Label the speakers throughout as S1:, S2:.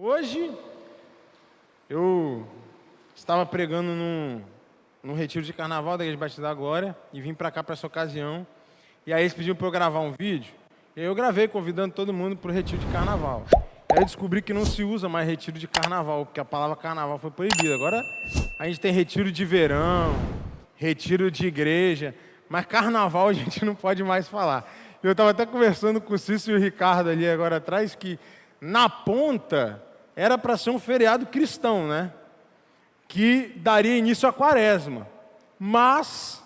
S1: Hoje, eu estava pregando num retiro de carnaval da Igreja Batista da Glória e vim para cá para essa ocasião. E aí eles pediram para eu gravar um vídeo, e aí eu gravei convidando todo mundo para o retiro de carnaval. E aí eu descobri que não se usa mais retiro de carnaval, porque a palavra carnaval foi proibida. Agora a gente tem retiro de verão, retiro de igreja, mas carnaval a gente não pode mais falar. Eu estava até conversando com o Cícero e o Ricardo ali agora atrás, que na ponta era para ser um feriado cristão, né? Que daria início à quaresma. Mas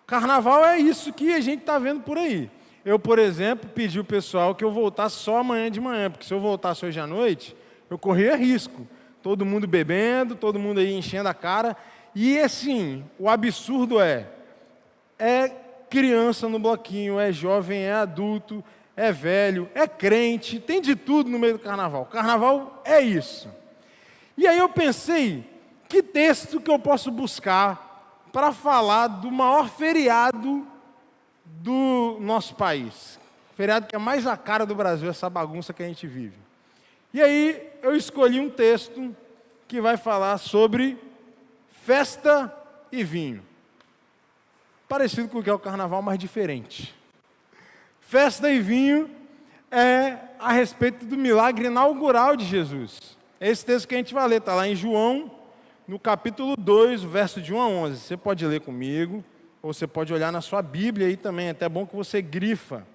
S1: carnaval é isso que a gente está vendo por aí. Eu, por exemplo, pedi ao pessoal que eu voltasse só amanhã de manhã, porque se eu voltasse hoje à noite, eu corria risco. Todo mundo bebendo, todo mundo aí enchendo a cara. E assim, o absurdo é criança no bloquinho, é jovem, é adulto, é velho, é crente, tem de tudo no meio do carnaval. Carnaval é isso. E aí eu pensei, que texto que eu posso buscar para falar do maior feriado do nosso país? Feriado que é mais a cara do Brasil, essa bagunça que a gente vive. E aí eu escolhi um texto que vai falar sobre festa e vinho. Parecido com o que é o carnaval, mas diferente. Festa e vinho é a respeito do milagre inaugural de Jesus. É esse texto que a gente vai ler, está lá em João, no capítulo 2, verso de 1 a 11. Você pode ler comigo, ou você pode olhar na sua Bíblia aí também. É até bom que você grifa.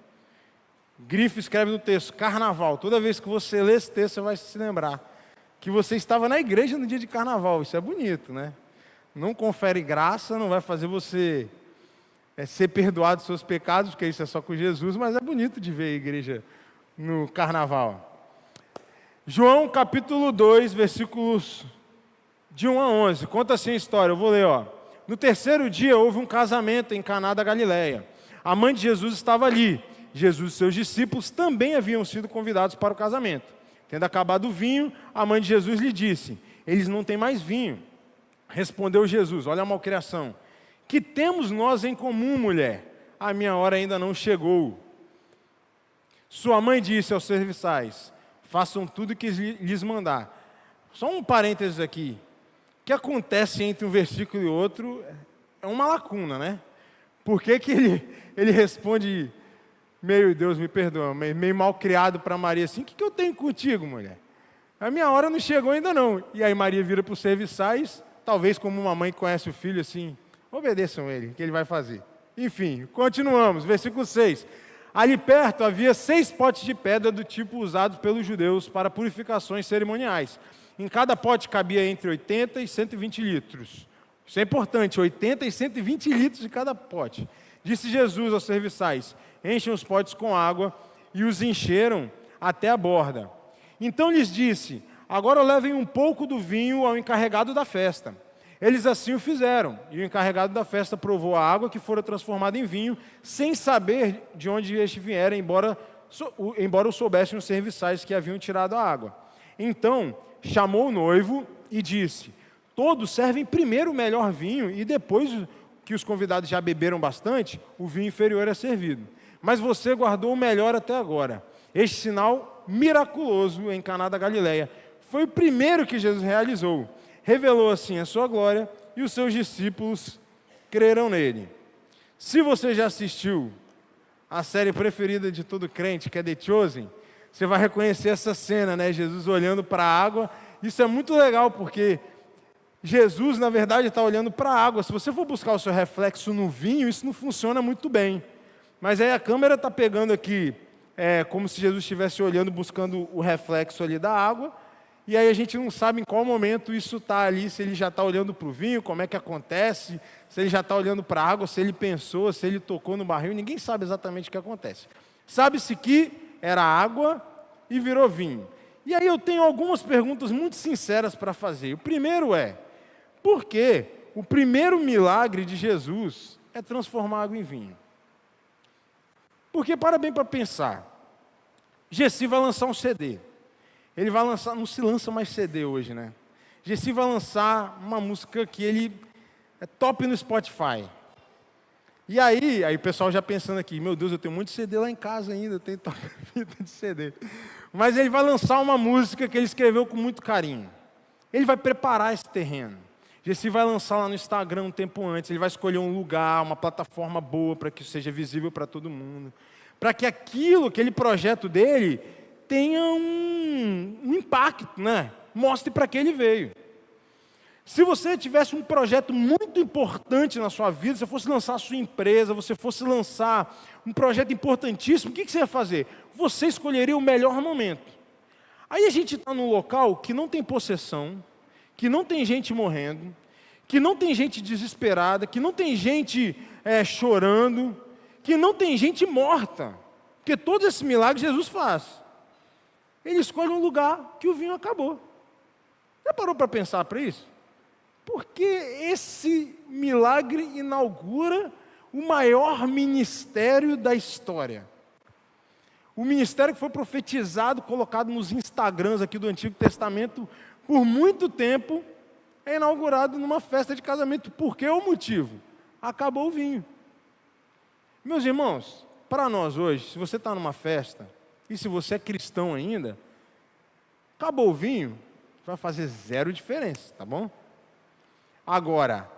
S1: Grifa, escreve no texto, carnaval. Toda vez que você lê esse texto, você vai se lembrar que você estava na igreja no dia de carnaval. Isso é bonito, né? Não confere graça, não vai fazer você ser perdoado dos seus pecados, porque isso é só com Jesus, mas é bonito de ver a igreja no carnaval. João capítulo 2, versículos de 1 a 11, conta assim a história, eu vou ler, ó. No terceiro dia houve um casamento em Caná da Galileia. A mãe de Jesus estava ali. Jesus e seus discípulos também haviam sido convidados para o casamento. Tendo acabado o vinho, a mãe de Jesus lhe disse: eles não têm mais vinho. Respondeu Jesus, olha a malcriação: que temos nós em comum, mulher? A minha hora ainda não chegou. Sua mãe disse aos serviçais: façam tudo o que lhes mandar. Só um parênteses aqui. O que acontece entre um versículo e outro é uma lacuna, né? Por que ele responde, meio, Deus me perdoa, meio mal criado para Maria assim: o que eu tenho contigo, mulher? A minha hora não chegou ainda não. E aí Maria vira para os serviçais, talvez como uma mãe conhece o filho assim: obedeçam ele, que ele vai fazer. Enfim, continuamos, versículo 6. Ali perto havia 6 potes de pedra do tipo usados pelos judeus para purificações cerimoniais. Em cada pote cabia entre 80 e 120 litros. Isso é importante, 80 e 120 litros de cada pote. Disse Jesus aos serviçais: enchem os potes com água, e os encheram até a borda. Então lhes disse: agora levem um pouco do vinho ao encarregado da festa. Eles assim o fizeram, e o encarregado da festa provou a água que fora transformada em vinho, sem saber de onde este viera, embora o soubessem os serviçais que haviam tirado a água. Então chamou o noivo e disse: todos servem primeiro o melhor vinho, e depois que os convidados já beberam bastante, o vinho inferior é servido. Mas você guardou o melhor até agora. Este sinal miraculoso em Caná da Galileia foi o primeiro que Jesus realizou. Revelou assim a sua glória, e os seus discípulos creram nele. Se você já assistiu a série preferida de todo crente, que é The Chosen, você vai reconhecer essa cena, né? Jesus olhando para a água. Isso é muito legal, porque Jesus, na verdade, está olhando para a água. Se você for buscar o seu reflexo no vinho, isso não funciona muito bem. Mas aí a câmera está pegando aqui, como se Jesus estivesse olhando, buscando o reflexo ali da água. E aí a gente não sabe em qual momento isso está ali, se ele já está olhando para o vinho, como é que acontece, se ele já está olhando para a água, se ele pensou, se ele tocou no barril, ninguém sabe exatamente o que acontece. Sabe-se que era água e virou vinho. E aí eu tenho algumas perguntas muito sinceras para fazer. O primeiro é: por que o primeiro milagre de Jesus é transformar água em vinho? Porque, para bem para pensar, Gessi vai lançar um CD. Ele vai lançar, não se lança mais CD hoje, né? Gessi vai lançar uma música que ele é top no Spotify. E aí o pessoal já pensando aqui, meu Deus, eu tenho muito CD lá em casa ainda, eu tenho fita de CD. Mas ele vai lançar uma música que ele escreveu com muito carinho. Ele vai preparar esse terreno. Gessi vai lançar lá no Instagram um tempo antes, ele vai escolher um lugar, uma plataforma boa para que seja visível para todo mundo. Para que aquele projeto dele tenha um impacto, né? Mostre para que ele veio. Se você tivesse um projeto muito importante na sua vida, se você fosse lançar a sua empresa, você fosse lançar um projeto importantíssimo, o que você ia fazer? Você escolheria o melhor momento. Aí a gente está num local que não tem possessão, que não tem gente morrendo, que não tem gente desesperada, que não tem gente chorando, que não tem gente morta. Porque todos esses milagres Jesus faz. Ele escolhe um lugar que o vinho acabou. Já parou para pensar para isso? Porque esse milagre inaugura o maior ministério da história. O ministério que foi profetizado, colocado nos Instagrams aqui do Antigo Testamento, por muito tempo, é inaugurado numa festa de casamento. Por que o motivo? Acabou o vinho. Meus irmãos, para nós hoje, se você está numa festa, e se você é cristão ainda, acabou o vinho, vai fazer zero diferença, tá bom? Agora,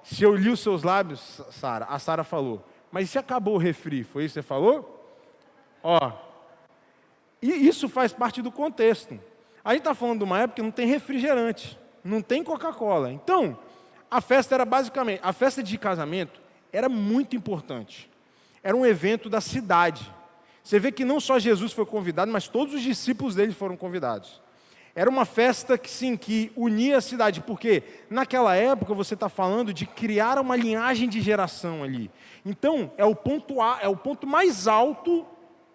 S1: se eu li os seus lábios, Sara, a Sara falou, mas se acabou o refri, foi isso que você falou? E isso faz parte do contexto. A gente está falando de uma época que não tem refrigerante, não tem Coca-Cola. Então, a festa de casamento era muito importante. Era um evento da cidade. Você vê que não só Jesus foi convidado, mas todos os discípulos dele foram convidados. Era uma festa que unia a cidade, porque naquela época você está falando de criar uma linhagem de geração ali. Então, é o ponto mais alto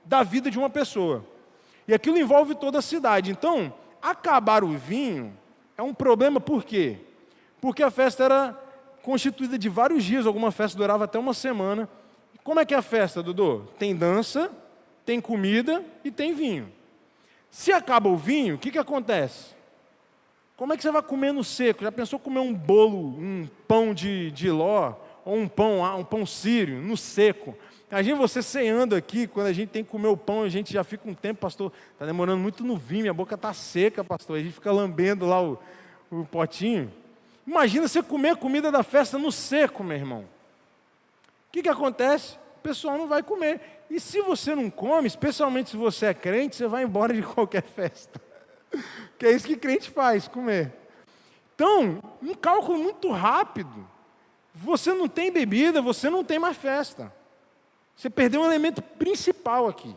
S1: da vida de uma pessoa. E aquilo envolve toda a cidade. Então, acabar o vinho é um problema, por quê? Porque a festa era constituída de vários dias, alguma festa durava até uma semana. Como é que é a festa, Dudu? Tem dança, tem comida e tem vinho. Se acaba o vinho, o que acontece? Como é que você vai comer no seco? Já pensou comer um bolo, um pão de ló, ou um pão sírio, no seco? Imagina você ceando aqui, quando a gente tem que comer o pão, a gente já fica um tempo, pastor, está demorando muito no vinho, minha boca está seca, pastor, a gente fica lambendo lá o potinho. Imagina você comer a comida da festa no seco, meu irmão. O que acontece? O pessoal não vai comer. E se você não come, especialmente se você é crente, você vai embora de qualquer festa. Que é isso que crente faz, comer. Então, um cálculo muito rápido. Você não tem bebida, você não tem mais festa. Você perdeu um elemento principal aqui.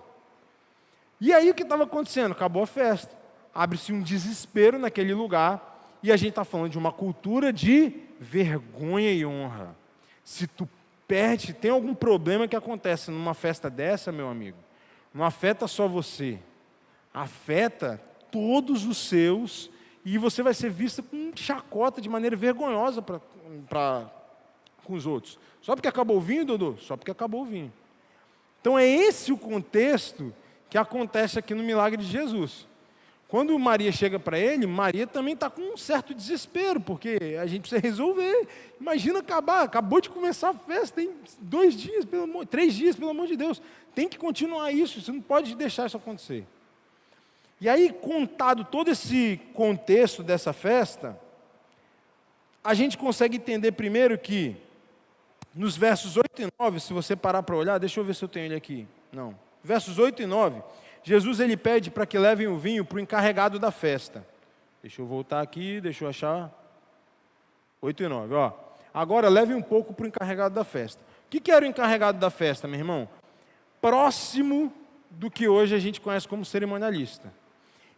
S1: E aí o que estava acontecendo? Acabou a festa. Abre-se um desespero naquele lugar. E a gente está falando de uma cultura de vergonha e honra. Se tu perde, tem algum problema que acontece numa festa dessa, meu amigo, não afeta só você, afeta todos os seus, e você vai ser vista com chacota de maneira vergonhosa com os outros. Só porque acabou o vinho, Dudu? Só porque acabou o vinho. Então é esse o contexto que acontece aqui no milagre de Jesus. Quando Maria chega para ele, Maria também está com um certo desespero, porque a gente precisa resolver. Imagina acabou de começar a festa, tem 2 dias, 3 dias, pelo amor de Deus. Tem que continuar isso, você não pode deixar isso acontecer. E aí, contado todo esse contexto dessa festa, a gente consegue entender primeiro que, nos versos 8 e 9, se você parar para olhar, deixa eu ver se eu tenho ele aqui. Não. Versos 8 e 9... Jesus ele pede para que levem o vinho para o encarregado da festa. Deixa eu voltar aqui, deixa eu achar. 8 e 9, Agora levem um pouco para o encarregado da festa. O que era o encarregado da festa, meu irmão? Próximo do que hoje a gente conhece como cerimonialista.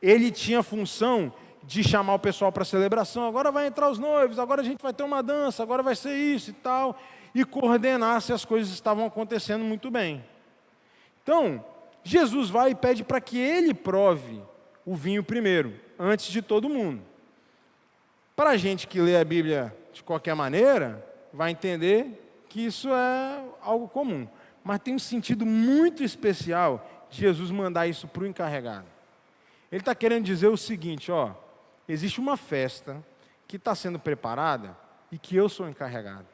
S1: Ele tinha a função de chamar o pessoal para a celebração. Agora vai entrar os noivos, agora a gente vai ter uma dança, agora vai ser isso e tal. E coordenar se as coisas estavam acontecendo muito bem. Então, Jesus vai e pede para que ele prove o vinho primeiro, antes de todo mundo. Para a gente que lê a Bíblia de qualquer maneira, vai entender que isso é algo comum. Mas tem um sentido muito especial de Jesus mandar isso para o encarregado. Ele está querendo dizer o seguinte, existe uma festa que está sendo preparada e que eu sou encarregado.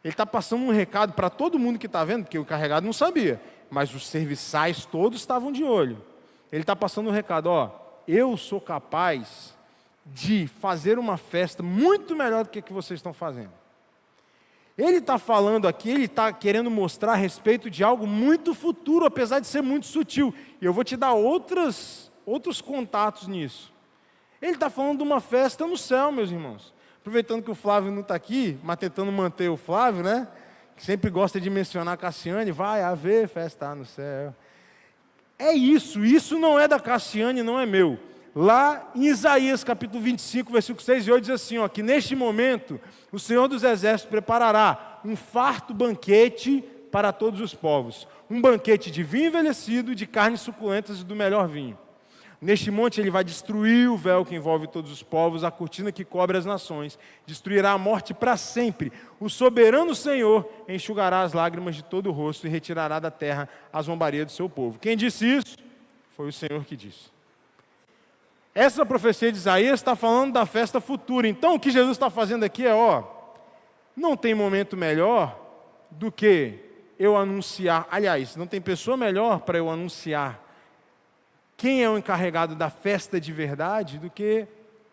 S1: Ele está passando um recado para todo mundo que está vendo, porque o encarregado não sabia, mas os serviçais todos estavam de olho. Ele está passando um recado, ó, eu sou capaz de fazer uma festa muito melhor do que a que vocês estão fazendo. Ele está falando aqui, ele está querendo mostrar a respeito de algo muito futuro, apesar de ser muito sutil. E eu vou te dar outros contatos nisso. Ele está falando de uma festa no céu, meus irmãos. Aproveitando que o Flávio não está aqui, mas tentando manter o Flávio, né? Que sempre gosta de mencionar a Cassiane, vai haver festa no céu. É isso não é da Cassiane, não é meu. Lá em Isaías capítulo 25, versículo 6 e 8 diz assim, ó, que neste momento o Senhor dos Exércitos preparará um farto banquete para todos os povos. Um banquete de vinho envelhecido, de carnes suculentas e do melhor vinho. Neste monte ele vai destruir o véu que envolve todos os povos, a cortina que cobre as nações, destruirá a morte para sempre. O soberano Senhor enxugará as lágrimas de todo o rosto e retirará da terra a zombaria do seu povo. Quem disse isso? Foi o Senhor que disse. Essa profecia de Isaías está falando da festa futura. Então o que Jesus está fazendo aqui é, não tem momento melhor do que eu anunciar, aliás, não tem pessoa melhor para eu anunciar quem é o encarregado da festa de verdade do que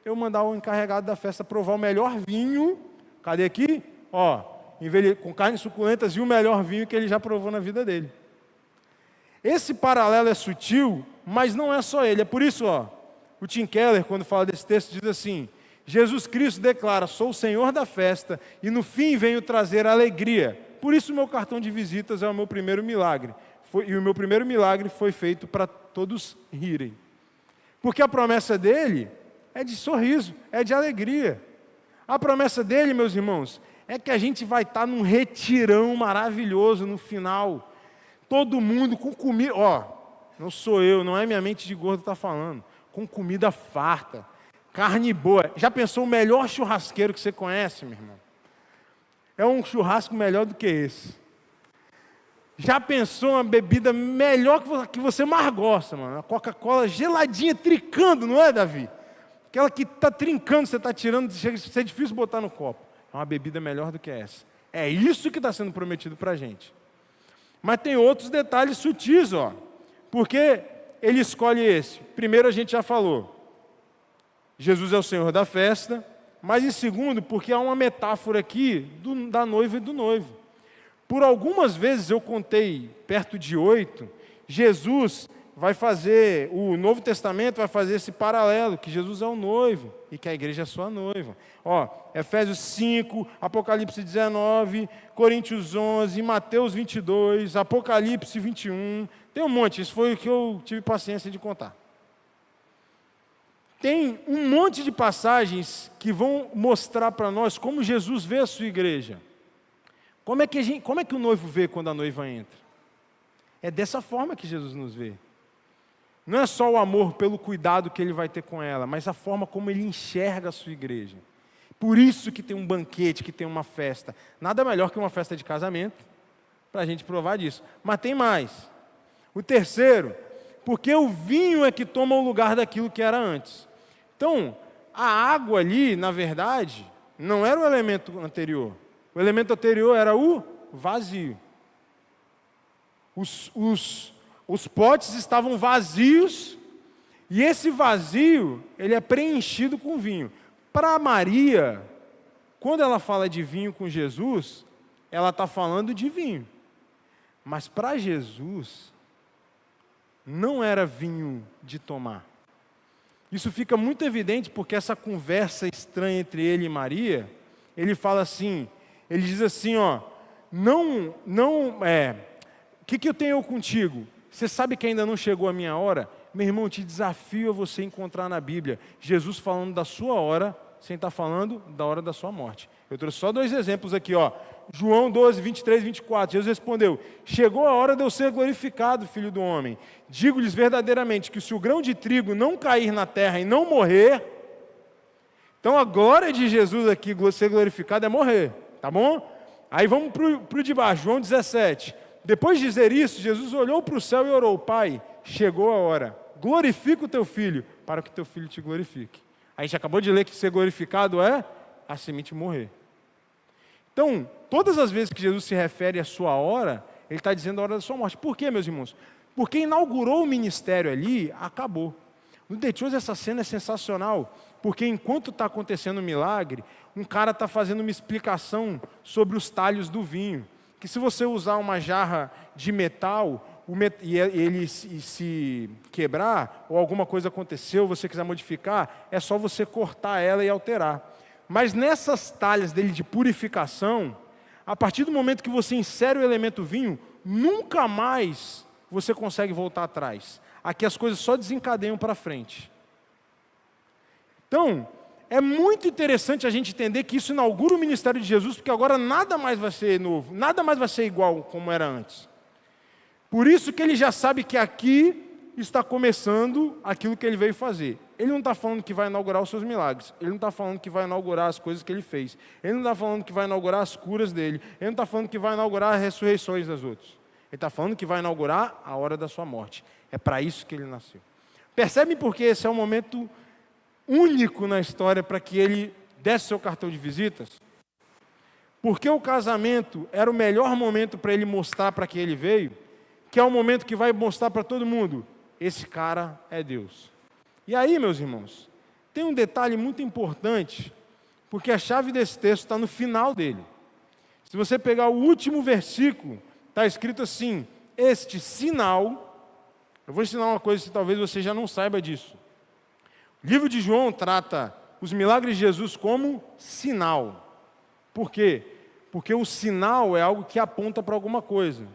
S1: eu mandar o encarregado da festa provar o melhor vinho, cadê aqui? Com carnes suculentas e o melhor vinho que ele já provou na vida dele. Esse paralelo é sutil, mas não é só ele, é por isso, o Tim Keller, quando fala desse texto, diz assim, Jesus Cristo declara, sou o Senhor da festa e no fim venho trazer alegria. Por isso o meu cartão de visitas é o meu primeiro milagre. E o meu primeiro milagre foi feito para todos rirem. Porque a promessa dele é de sorriso, é de alegria. A promessa dele, meus irmãos, é que a gente vai estar num retirão maravilhoso no final. Todo mundo com comida, não sou eu, não é minha mente de gordo que está falando. Com comida farta, carne boa. Já pensou o melhor churrasqueiro que você conhece, meu irmão? É um churrasco melhor do que esse. Já pensou uma bebida melhor que você mais gosta, mano? A Coca-Cola geladinha, trincando, não é, Davi? Aquela que está trincando, você está tirando, chega a ser difícil botar no copo. É uma bebida melhor do que essa. É isso que está sendo prometido para a gente. Mas tem outros detalhes sutis, porque ele escolhe esse. Primeiro a gente já falou, Jesus é o Senhor da festa, mas em segundo, porque há uma metáfora aqui da noiva e do noivo. Por algumas vezes eu contei, perto de 8, Jesus vai fazer, o Novo Testamento vai fazer esse paralelo, que Jesus é o noivo e que a igreja é sua noiva. Efésios 5, Apocalipse 19, Coríntios 11, Mateus 22, Apocalipse 21, tem um monte, isso foi o que eu tive paciência de contar. Tem um monte de passagens que vão mostrar para nós como Jesus vê a sua igreja. Como é que o noivo vê quando a noiva entra? É dessa forma que Jesus nos vê. Não é só o amor pelo cuidado que ele vai ter com ela, mas a forma como ele enxerga a sua igreja. Por isso que tem um banquete, que tem uma festa. Nada melhor que uma festa de casamento, para a gente provar disso. Mas tem mais. O terceiro, porque o vinho é que toma o lugar daquilo que era antes. Então, a água ali, na verdade, não era o elemento anterior. O elemento anterior era o vazio. Os potes estavam vazios e esse vazio, ele é preenchido com vinho. Para Maria, quando ela fala de vinho com Jesus, ela está falando de vinho. Mas para Jesus, não era vinho de tomar. Isso fica muito evidente porque essa conversa estranha entre ele e Maria, ele fala assim, ele diz assim, o que eu tenho contigo? Você sabe que ainda não chegou a minha hora? Meu irmão, eu te desafio a você encontrar na Bíblia Jesus falando da sua hora, sem estar falando da hora da sua morte. Eu trouxe só 2 exemplos aqui, João 12, 23 e 24. Jesus respondeu, chegou a hora de eu ser glorificado, filho do homem. Digo-lhes verdadeiramente que se o grão de trigo não cair na terra e não morrer, então a glória de Jesus aqui, ser glorificado, é morrer. Tá bom? Aí vamos para o de baixo, João 17. Depois de dizer isso, Jesus olhou para o céu e orou, Pai, chegou a hora, glorifica o teu filho, para que teu filho te glorifique. A gente acabou de ler que ser glorificado é a semente morrer. Então, todas as vezes que Jesus se refere à sua hora, ele está dizendo a hora da sua morte. Por quê, meus irmãos? Porque inaugurou o ministério ali, acabou. No The Chosen essa cena é sensacional, porque enquanto está acontecendo o milagre, um cara está fazendo uma explicação sobre os talhos do vinho. Que se você usar uma jarra de metal, e ele se quebrar, ou alguma coisa aconteceu, você quiser modificar, é só você cortar ela e alterar. Mas nessas talhas dele de purificação, a partir do momento que você insere o elemento vinho, nunca mais você consegue voltar atrás. Aqui as coisas só desencadeiam para frente. Então, é muito interessante a gente entender que isso inaugura o ministério de Jesus, porque agora nada mais vai ser novo, nada mais vai ser igual como era antes. Por isso que ele já sabe que aqui está começando aquilo que ele veio fazer. Ele não está falando que vai inaugurar os seus milagres. Ele não está falando que vai inaugurar as coisas que ele fez. Ele não está falando que vai inaugurar as curas dele. Ele não está falando que vai inaugurar as ressurreições das outras. Ele está falando que vai inaugurar a hora da sua morte. É para isso que ele nasceu. Percebem porque esse é um momento único na história para que ele desse seu cartão de visitas? Porque o casamento era o melhor momento para ele mostrar para que ele veio, que é o momento que vai mostrar para todo mundo, esse cara é Deus. E aí, meus irmãos, tem um detalhe muito importante, porque a chave desse texto está no final dele. Se você pegar o último versículo, está escrito assim, este sinal, eu vou ensinar uma coisa que talvez você já não saiba disso. O livro de João trata os milagres de Jesus como sinal. Por quê? Porque o sinal é algo que aponta para alguma coisa.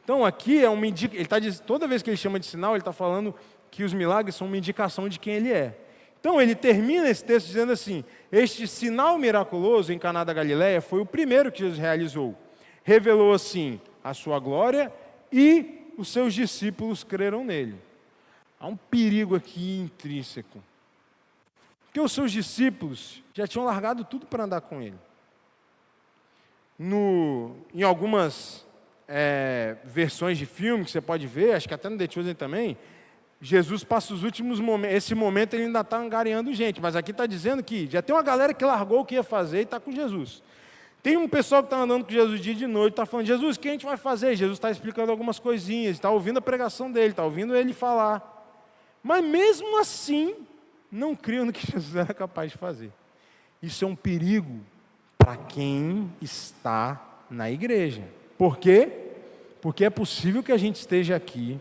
S1: Então aqui é uma indicação, toda vez que ele chama de sinal, ele está falando que os milagres são uma indicação de quem ele é. Então ele termina esse texto dizendo assim, este sinal miraculoso em Caná da Galileia foi o primeiro que Jesus realizou. Revelou assim a sua glória e os seus discípulos creram nele. Há um perigo aqui intrínseco. Porque os seus discípulos já tinham largado tudo para andar com ele. Em algumas versões de filme que você pode ver, acho que até no The Chosen também, Jesus passa os últimos momentos, esse momento ele ainda está angariando gente, mas aqui está dizendo que já tem uma galera que largou o que ia fazer e está com Jesus. Tem um pessoal que está andando com Jesus dia e de noite, está falando, Jesus, o que a gente vai fazer? Jesus está explicando algumas coisinhas, está ouvindo a pregação dele, está ouvindo ele falar. Mas mesmo assim, não criam no que Jesus era capaz de fazer. Isso é um perigo para quem está na igreja. Por quê? Porque é possível que a gente esteja aqui,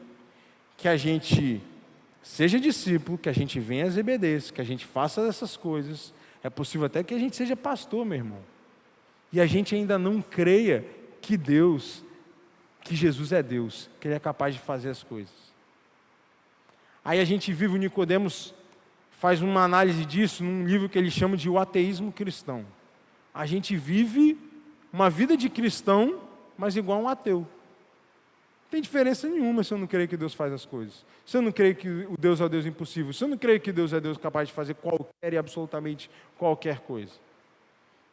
S1: que a gente seja discípulo, que a gente venha às EBDs, que a gente faça essas coisas. É possível até que a gente seja pastor, meu irmão. E a gente ainda não creia que Jesus é Deus, que Ele é capaz de fazer as coisas. Aí a gente vive o Nicodemos, faz uma análise disso num livro que ele chama de O Ateísmo Cristão. A gente vive uma vida de cristão, mas igual um ateu. Não tem diferença nenhuma se eu não creio que Deus faz as coisas. Se eu não creio que o Deus é o Deus impossível. Se eu não creio que Deus é Deus capaz de fazer qualquer e absolutamente qualquer coisa.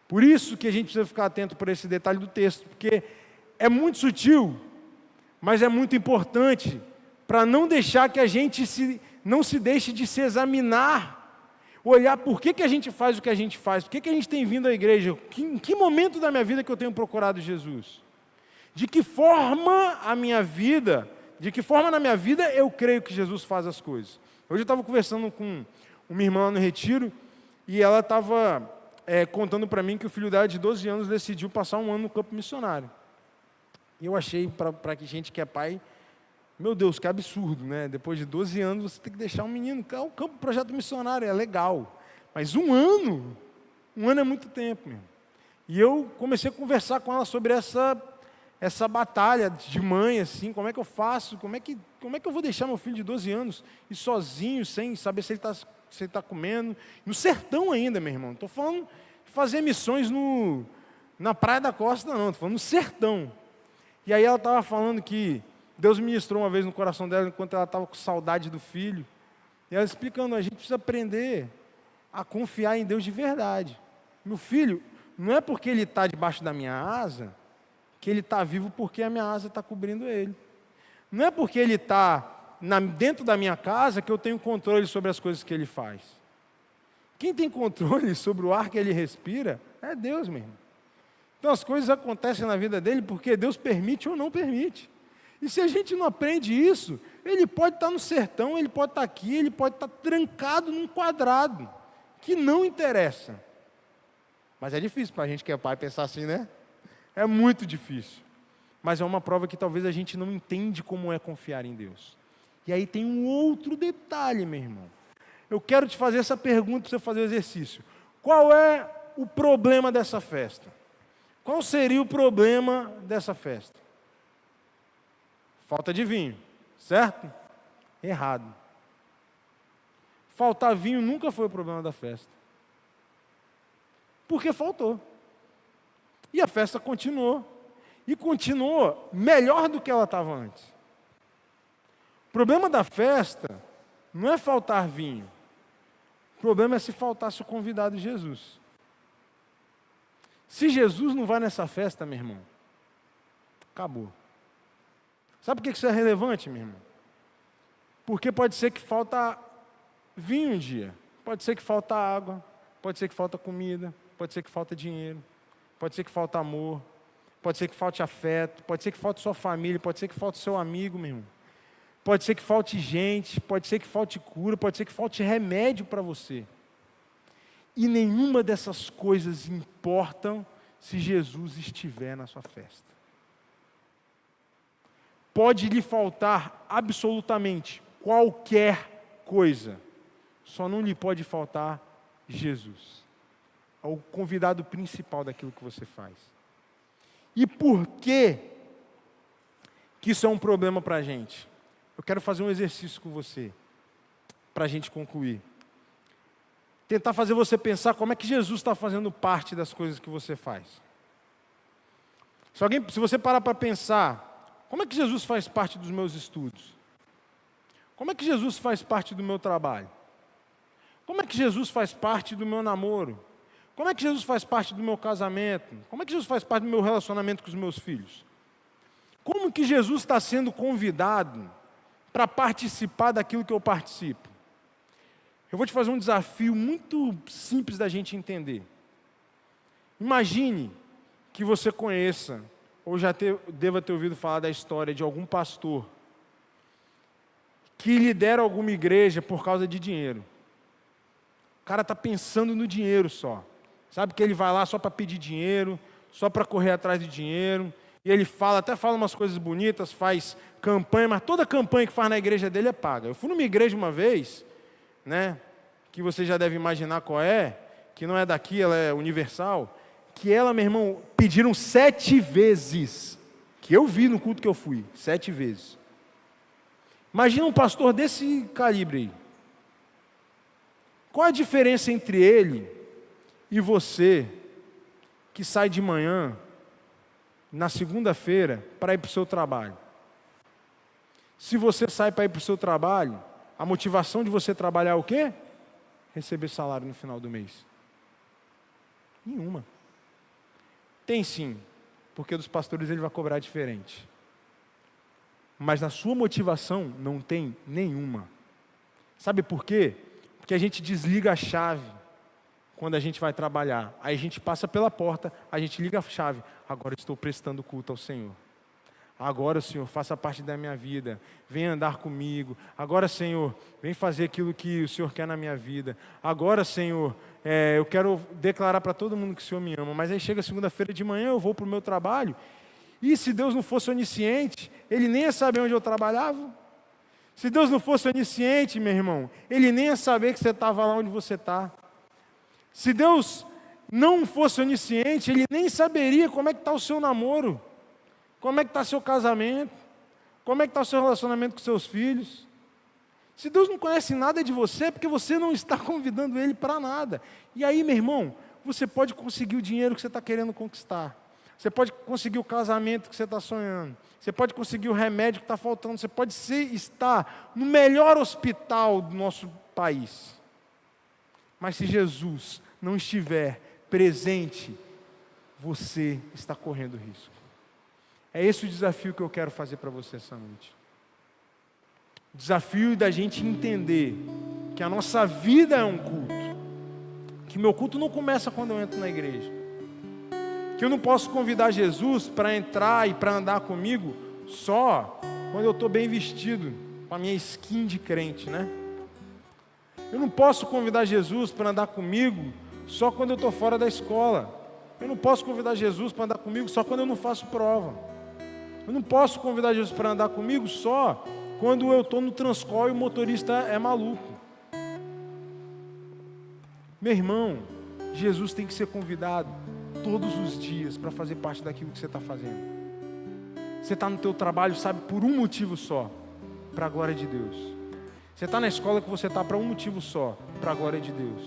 S1: Por isso que a gente precisa ficar atento por esse detalhe do texto, porque é muito sutil, mas é muito importante para não deixar que a gente não se deixe de se examinar, olhar por que a gente faz o que a gente faz, por que a gente tem vindo à igreja, em que momento da minha vida que eu tenho procurado Jesus. De que forma na minha vida eu creio que Jesus faz as coisas. Hoje eu estava conversando com uma irmã lá no retiro, e ela estava contando para mim que o filho dela de 12 anos decidiu passar um ano no campo missionário. E eu achei, para que gente que é pai, meu Deus, que absurdo, né? Depois de 12 anos você tem que deixar um menino, o campo projeto missionário é legal, mas um ano é muito tempo mesmo. E eu comecei a conversar com ela sobre essa batalha de mãe, assim, como é que eu faço, como é que eu vou deixar meu filho de 12 anos ir sozinho, sem saber se ele está comendo, no sertão ainda, meu irmão. Não estou falando de fazer missões na Praia da Costa, não, estou falando no sertão. E aí ela estava falando que Deus ministrou uma vez no coração dela, enquanto ela estava com saudade do filho, e ela explicando, a gente precisa aprender a confiar em Deus de verdade. Meu filho, não é porque ele está debaixo da minha asa, que ele está vivo porque a minha asa está cobrindo ele. Não é porque ele está dentro da minha casa que eu tenho controle sobre as coisas que ele faz. Quem tem controle sobre o ar que ele respira é Deus mesmo. Então as coisas acontecem na vida dele porque Deus permite ou não permite. E se a gente não aprende isso, ele pode estar no sertão, ele pode estar aqui, ele pode estar trancado num quadrado, que não interessa. Mas é difícil para a gente que é pai pensar assim, né? É muito difícil. Mas é uma prova que talvez a gente não entende como é confiar em Deus. E aí tem um outro detalhe, meu irmão. Eu quero te fazer essa pergunta para você fazer o exercício. Qual é o problema dessa festa? Qual seria o problema dessa festa? Falta de vinho, certo? Errado. Faltar vinho nunca foi o problema da festa. Porque faltou. E a festa continuou. E continuou melhor do que ela estava antes. O problema da festa não é faltar vinho. O problema é se faltasse o convidado Jesus. Se Jesus não vai nessa festa, meu irmão, acabou. Sabe por que isso é relevante, meu irmão? Porque pode ser que falta vinho um dia, pode ser que falta água, pode ser que falta comida, pode ser que falta dinheiro, pode ser que falta amor, pode ser que falte afeto, pode ser que falte sua família, pode ser que falte seu amigo, meu irmão. Pode ser que falte gente, pode ser que falte cura, pode ser que falte remédio para você. E nenhuma dessas coisas importam se Jesus estiver na sua festa. Pode lhe faltar absolutamente qualquer coisa, só não lhe pode faltar Jesus. É o convidado principal daquilo que você faz. E por que isso é um problema para a gente? Eu quero fazer um exercício com você, para a gente concluir. Tentar fazer você pensar como é que Jesus está fazendo parte das coisas que você faz. Se você parar para pensar, como é que Jesus faz parte dos meus estudos? Como é que Jesus faz parte do meu trabalho? Como é que Jesus faz parte do meu namoro? Como é que Jesus faz parte do meu casamento? Como é que Jesus faz parte do meu relacionamento com os meus filhos? Como que Jesus está sendo convidado para participar daquilo que eu participo? Eu vou te fazer um desafio muito simples da gente entender. Imagine que você conheça, ou deva ter ouvido falar da história de algum pastor que lidera alguma igreja por causa de dinheiro. O cara está pensando no dinheiro só. Sabe que ele vai lá só para pedir dinheiro, só para correr atrás de dinheiro. E ele até fala umas coisas bonitas, faz campanha, mas toda campanha que faz na igreja dele é paga. Eu fui numa igreja uma vez, né, que você já deve imaginar qual é, que não é daqui, ela é universal, que ela, meu irmão, pediram 7 vezes, que eu vi no culto que eu fui, 7 vezes. Imagina um pastor desse calibre aí. Qual a diferença entre ele e você, que sai de manhã, na segunda-feira, para ir para o seu trabalho? Se você sai para ir para o seu trabalho, a motivação de você trabalhar é o quê? Receber salário no final do mês. Nenhuma. Tem sim, porque dos pastores ele vai cobrar diferente. Mas na sua motivação não tem nenhuma. Sabe por quê? Porque a gente desliga a chave quando a gente vai trabalhar. Aí a gente passa pela porta, a gente liga a chave. Agora estou prestando culto ao Senhor. Agora, Senhor, faça parte da minha vida. Venha andar comigo. Agora, Senhor, vem fazer aquilo que o Senhor quer na minha vida. Agora, Senhor, eu quero declarar para todo mundo que o Senhor me ama. Mas aí chega segunda-feira de manhã, eu vou para o meu trabalho. E se Deus não fosse onisciente, Ele nem ia saber onde eu trabalhava. Se Deus não fosse onisciente, meu irmão, Ele nem ia saber que você estava lá onde você está. Se Deus não fosse onisciente, Ele nem saberia como é que está o seu namoro, como é que está seu casamento, como é que está o seu relacionamento com seus filhos. Se Deus não conhece nada de você, é porque você não está convidando Ele para nada. E aí, meu irmão, você pode conseguir o dinheiro que você está querendo conquistar. Você pode conseguir o casamento que você está sonhando. Você pode conseguir o remédio que está faltando. Você pode estar no melhor hospital do nosso país. Mas se Jesus não estiver presente, você está correndo risco. É esse o desafio que eu quero fazer para você essa noite. O desafio da gente entender que a nossa vida é um culto. Que meu culto não começa quando eu entro na igreja. Que eu não posso convidar Jesus para entrar e para andar comigo só quando eu estou bem vestido, com a minha skin de crente, né? Eu não posso convidar Jesus para andar comigo só quando eu estou fora da escola. Eu não posso convidar Jesus para andar comigo só quando eu não faço prova. Eu não posso convidar Jesus para andar comigo só quando eu estou no Transcol e o motorista é maluco. Meu irmão, Jesus tem que ser convidado todos os dias para fazer parte daquilo que você está fazendo. Você está no teu trabalho, sabe, por um motivo só, para a glória de Deus. Você está na escola que você está para um motivo só, para a glória de Deus.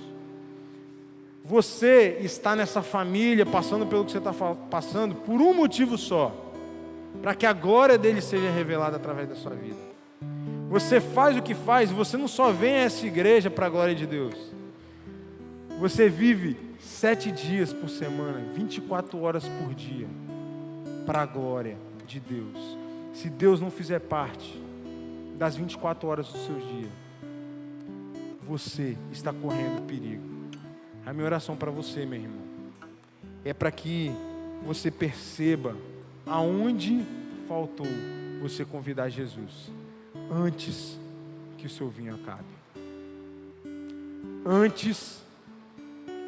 S1: Você está nessa família, passando pelo que você está passando, por um motivo só, para que a glória dele seja revelada através da sua vida. Você faz o que faz, você não só vem a essa igreja para a glória de Deus. Você vive 7 dias por semana, 24 horas por dia, para a glória de Deus. Se Deus não fizer parte das 24 horas dos seus dias, você está correndo perigo. A minha oração para você, meu irmão, é para que você perceba aonde faltou você convidar Jesus antes que o seu vinho acabe. Antes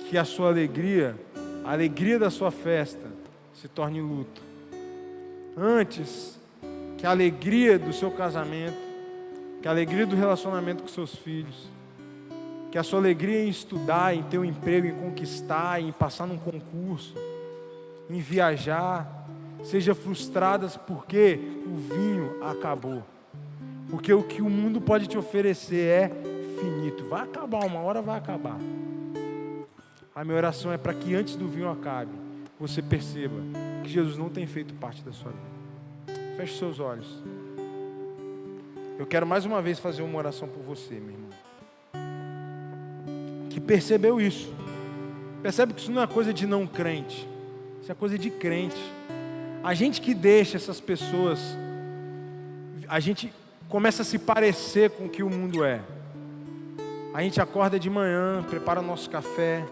S1: que a sua alegria, a alegria da sua festa, se torne luto. Antes que a alegria do seu casamento, que a alegria do relacionamento com seus filhos, que a sua alegria em estudar, em ter um emprego, em conquistar, em passar num concurso, em viajar, seja frustrada porque o vinho acabou. Porque o que o mundo pode te oferecer é finito. Vai acabar, uma hora vai acabar. A minha oração é para que antes do vinho acabe, você perceba que Jesus não tem feito parte da sua vida. Feche seus olhos. Eu quero mais uma vez fazer uma oração por você, meu irmão, que percebeu isso. Percebe que isso não é coisa de não crente, isso é coisa de crente. A gente que deixa essas pessoas, a gente começa a se parecer com o que o mundo é. A gente acorda de manhã, prepara o nosso café,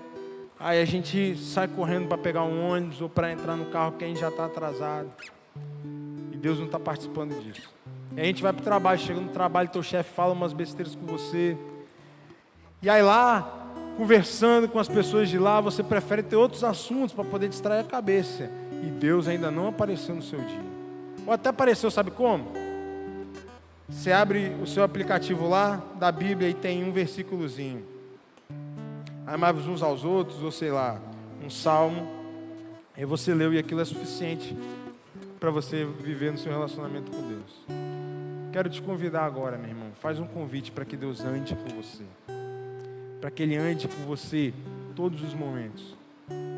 S1: aí a gente sai correndo para pegar um ônibus ou para entrar no carro porque a gente já está atrasado. E Deus não está participando disso. E a gente vai para o trabalho, chega no trabalho, teu chefe fala umas besteiras com você. E aí lá, conversando com as pessoas de lá, você prefere ter outros assuntos para poder distrair a cabeça. E Deus ainda não apareceu no seu dia. Ou até apareceu, sabe como? Você abre o seu aplicativo lá da Bíblia e tem um versículozinho. Amai-vos uns aos outros, ou sei lá, um salmo. Aí você leu e aquilo é suficiente para você viver no seu relacionamento com Deus. Quero te convidar agora, meu irmão. Faz um convite para que Deus ande com você. Para que Ele ande com você todos os momentos.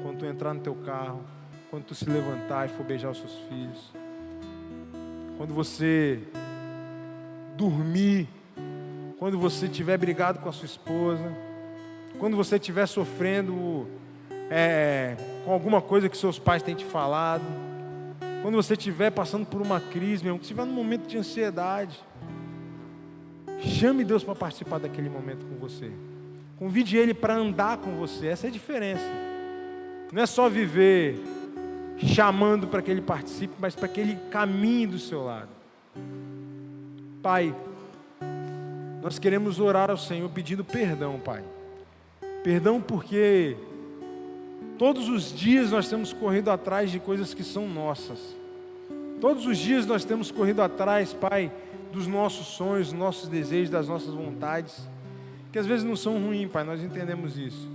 S1: Quando tu entrar no teu carro, quando tu se levantar e for beijar os seus filhos. Quando você dormir, quando você estiver brigado com a sua esposa, quando você estiver sofrendo com alguma coisa que seus pais têm te falado, quando você estiver passando por uma crise, mesmo, que estiver num momento de ansiedade, chame Deus para participar daquele momento com você. Convide Ele para andar com você. Essa é a diferença. Não é só viver chamando para que Ele participe, mas para que Ele caminhe do seu lado. Pai, nós queremos orar ao Senhor pedindo perdão, Pai. Perdão porque todos os dias nós temos corrido atrás de coisas que são nossas. Todos os dias nós temos corrido atrás, Pai, dos nossos sonhos, dos nossos desejos, das nossas vontades, que às vezes não são ruins, Pai, nós entendemos isso,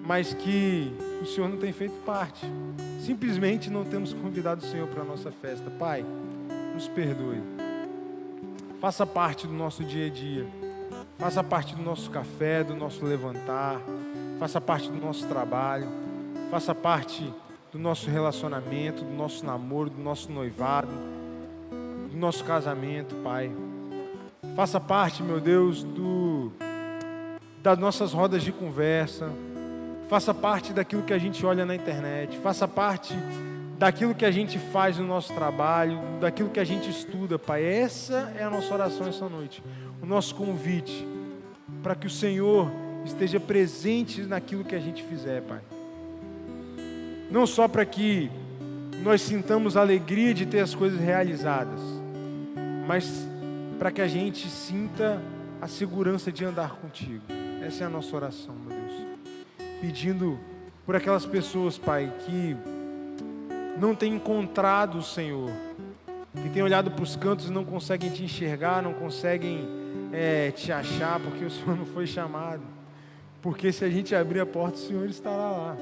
S1: mas que o Senhor não tem feito parte. Simplesmente não temos convidado o Senhor para a nossa festa. Pai, nos perdoe. Faça parte do nosso dia a dia. Faça parte do nosso café, do nosso levantar. Faça parte do nosso trabalho. Faça parte do nosso relacionamento, do nosso namoro, do nosso noivado, do nosso casamento, Pai. Faça parte, meu Deus, das nossas rodas de conversa. Faça parte daquilo que a gente olha na internet. Faça parte daquilo que a gente faz no nosso trabalho, daquilo que a gente estuda, Pai. Essa é a nossa oração essa noite. O nosso convite para que o Senhor esteja presente naquilo que a gente fizer, Pai. não só para que nós sintamos a alegria de ter as coisas realizadas, mas para que a gente sinta a segurança de andar contigo. Essa é a nossa oração, meu Deus. Pedindo por aquelas pessoas, Pai, que não têm encontrado o Senhor, que têm olhado para os cantos e não conseguem te enxergar, não conseguem te achar, porque o Senhor não foi chamado. Porque se a gente abrir a porta, o Senhor estará lá.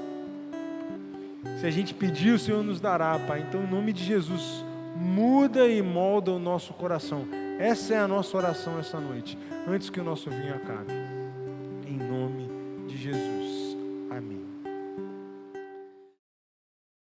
S1: Se a gente pedir, o Senhor nos dará, Pai. Então, em nome de Jesus, muda e molda o nosso coração. Essa é a nossa oração essa noite, antes que o nosso vinho acabe. Em nome de Jesus.